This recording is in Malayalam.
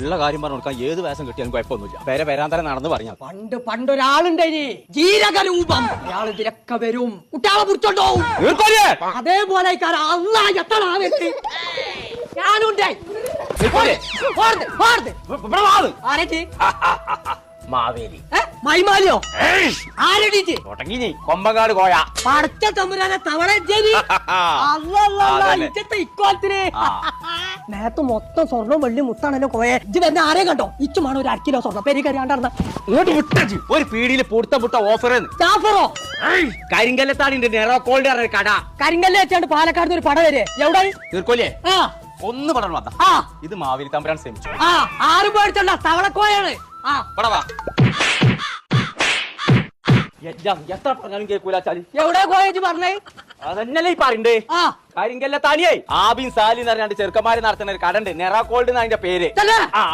ഉള്ള കാര്യം പറഞ്ഞു കൊടുക്കാൻ ഏത് വേഷം കിട്ടിയാലും കുഴപ്പമൊന്നുമില്ല. പേരാന്തരം നടന്ന് പറഞ്ഞാൽ പണ്ടൊരാളുണ്ടായി ജീരകരൂപം. അയാൾ ഇതിലൊക്കെ വരും, കുട്ടികളെ പിടിച്ചോണ്ടോവും. അതേപോലെ ഞാനുണ്ടായി മാവേലി മൈമാലിയോ ആരടിച്ച് തുടങ്ങി കൊമ്പങ്കാട് കോയ പടച്ച തമ്പുരാനെ തവള ഇക്കോലത്തിന് നേരത്തെ മൊത്തം സ്വർണ്ണം വെള്ളി മുത്താണല്ലോ കോയെ. ഇജ്ജ് തന്നെ ആരെ കണ്ടോ? ഇച്ചുമാണ് ഒരു 1 കിലോ സ്വർണ്ണം പെരി കറിയാണ്ടാർന്ന ഒരു പീടിയിൽ പുട്ട ഓഫർ ചാഫറോ കരിങ്കല്ലത്താടിന്റെ നെറോക്കോൾഡ് കട. കരിങ്കല്ല് വെച്ചാണ്ട് പാലക്കാട് ഒരു പട വരെ എവിടെ തീർക്കോലേ ആ ഒന്ന് പറഞ്ഞു വന്ന ഇത് മാവേലി തമ്പുരാൻ ശ്രമിച്ചു. ആരും പേടിച്ചണ്ട, തവളക്കോയാണ്. എത്ര പറഞ്ഞാലും കേൾക്കൂലാച്ചാല് എവിടെ കോയേജ് പറഞ്ഞേ? അതന്നല്ലേ ഈ പറയണ്ടേ. കരിങ്കല്ലത്താണിയേ ആബിൻ സാലി എന്ന് പറഞ്ഞാണ്ട് ചെറുക്കന്മാര് നടത്തുന്ന ഒരു കട ഉണ്ട്, നെറാക്കോൾഡ് എന്നതിന്റെ പേര്.